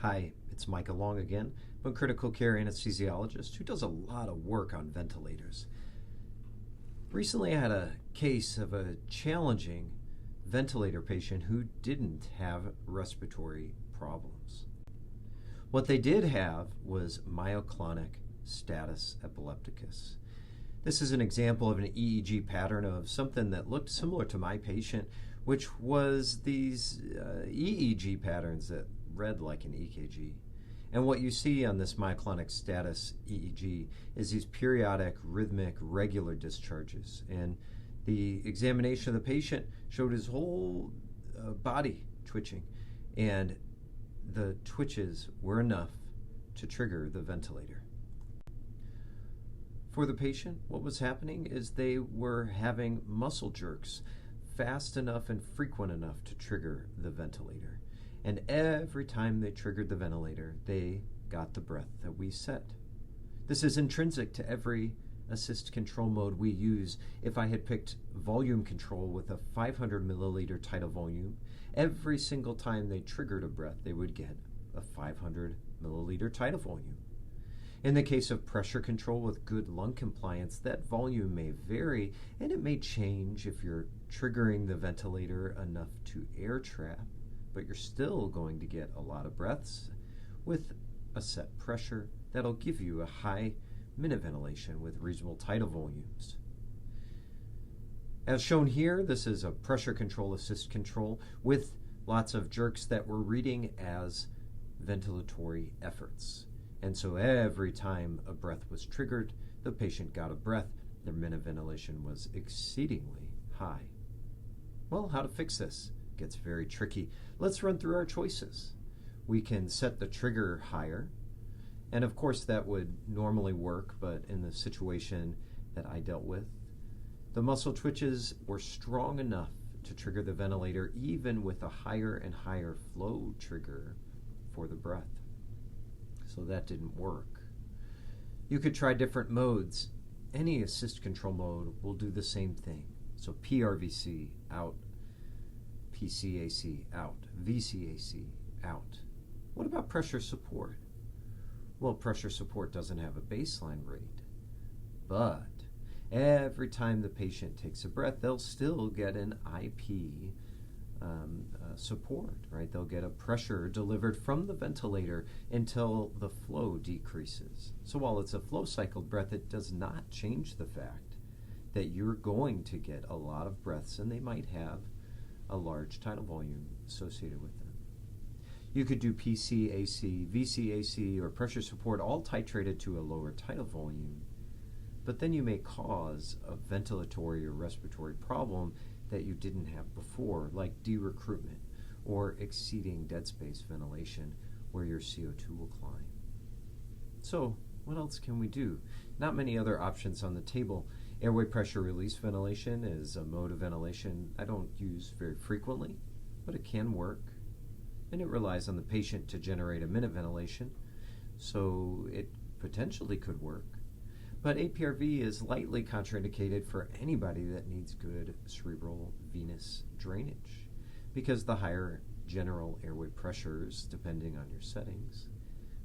Hi, it's Mike Along again. I'm a critical care anesthesiologist who does a lot of work on ventilators. Recently I had a case of a challenging ventilator patient who didn't have respiratory problems. What they did have was myoclonic status epilepticus. This is an example of an EEG pattern of something that looked similar to my patient, which was these EEG patterns that read like an EKG. And what you see on this myoclonic status EEG is these periodic, rhythmic, regular discharges. And the examination of the patient showed his whole body twitching. And the twitches were enough to trigger the ventilator. For the patient, what was happening is they were having muscle jerks fast enough and frequent enough to trigger the ventilator. And every time they triggered the ventilator, they got the breath that we set. This is intrinsic to every assist control mode we use. If I had picked volume control with a 500 milliliter tidal volume, every single time they triggered a breath, they would get a 500 milliliter tidal volume. In the case of pressure control with good lung compliance, that volume may vary, and it may change if you're triggering the ventilator enough to air trap, but you're still going to get a lot of breaths with a set pressure that'll give you a high minute ventilation with reasonable tidal volumes. As shown here, this is a pressure control assist control with lots of jerks that we're reading as ventilatory efforts. And so every time a breath was triggered, the patient got a breath. Their minute ventilation was exceedingly high. Well, how to fix this? It gets very tricky. Let's run through our choices. We can set the trigger higher, and of course that would normally work, but in the situation that I dealt with, the muscle twitches were strong enough to trigger the ventilator even with a higher and higher flow trigger for the breath. So that didn't work. You could try different modes. Any assist control mode will do the same thing. So PRVC out, PCAC out, VCAC out. What about pressure support? Well, pressure support doesn't have a baseline rate, but every time the patient takes a breath, they'll still get an IP support, right? They'll get a pressure delivered from the ventilator until the flow decreases. So while it's a flow cycled breath, it does not change the fact that you're going to get a lot of breaths, and they might have a large tidal volume associated with them. You could do PCAC, VCAC, or pressure support, all titrated to a lower tidal volume, but then you may cause a ventilatory or respiratory problem that you didn't have before, like de-recruitment or exceeding dead space ventilation, where your CO2 will climb. So what else can we do? Not many other options on the table. Airway pressure release ventilation is a mode of ventilation I don't use very frequently, but it can work, and it relies on the patient to generate a minute ventilation, so it potentially could work. But APRV is lightly contraindicated for anybody that needs good cerebral venous drainage, because the higher general airway pressures, depending on your settings,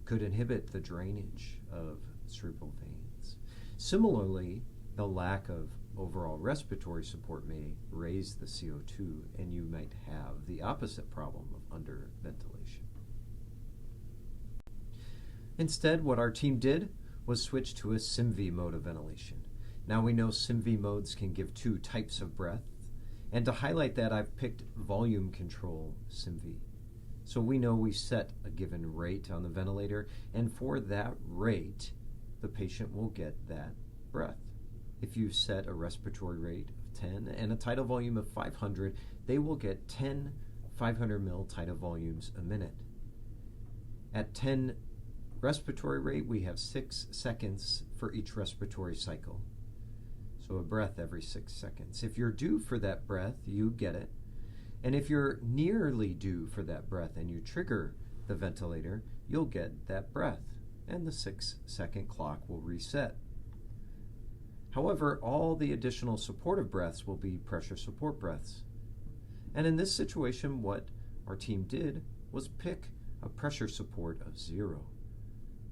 could inhibit the drainage of cerebral veins. Similarly, the lack of overall respiratory support may raise the CO2, and you might have the opposite problem of underventilation. Instead, what our team did was switch to a SIMV mode of ventilation. Now we know SIMV modes can give two types of breath, and to highlight that, I've picked volume control SIMV. So we know we set a given rate on the ventilator, and for that rate, the patient will get that breath. If you set a respiratory rate of 10 and a tidal volume of 500, they will get 10 500 mil tidal volumes a minute. At 10 respiratory rate, we have 6 seconds for each respiratory cycle. So a breath every 6 seconds. If you're due for that breath, you get it. And if you're nearly due for that breath and you trigger the ventilator, you'll get that breath, and the 6-second clock will reset. However, all the additional supportive breaths will be pressure support breaths. And in this situation, what our team did was pick a pressure support of 0.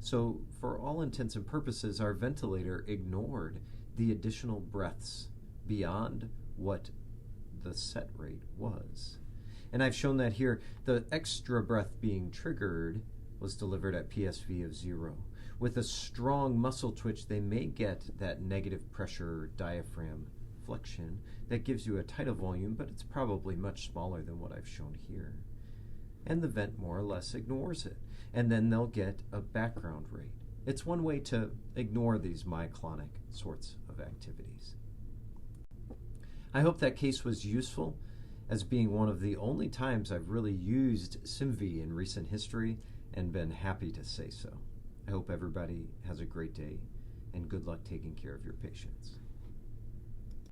So for all intents and purposes, our ventilator ignored the additional breaths beyond what the set rate was. And I've shown that here. The extra breath being triggered was delivered at PSV of 0. With a strong muscle twitch, they may get that negative pressure diaphragm flexion that gives you a tidal volume, but it's probably much smaller than what I've shown here. And the vent more or less ignores it. And then they'll get a background rate. It's one way to ignore these myoclonic sorts of activities. I hope that case was useful, as being one of the only times I've really used SimV in recent history, and been happy to say so. I hope everybody has a great day, and good luck taking care of your patients.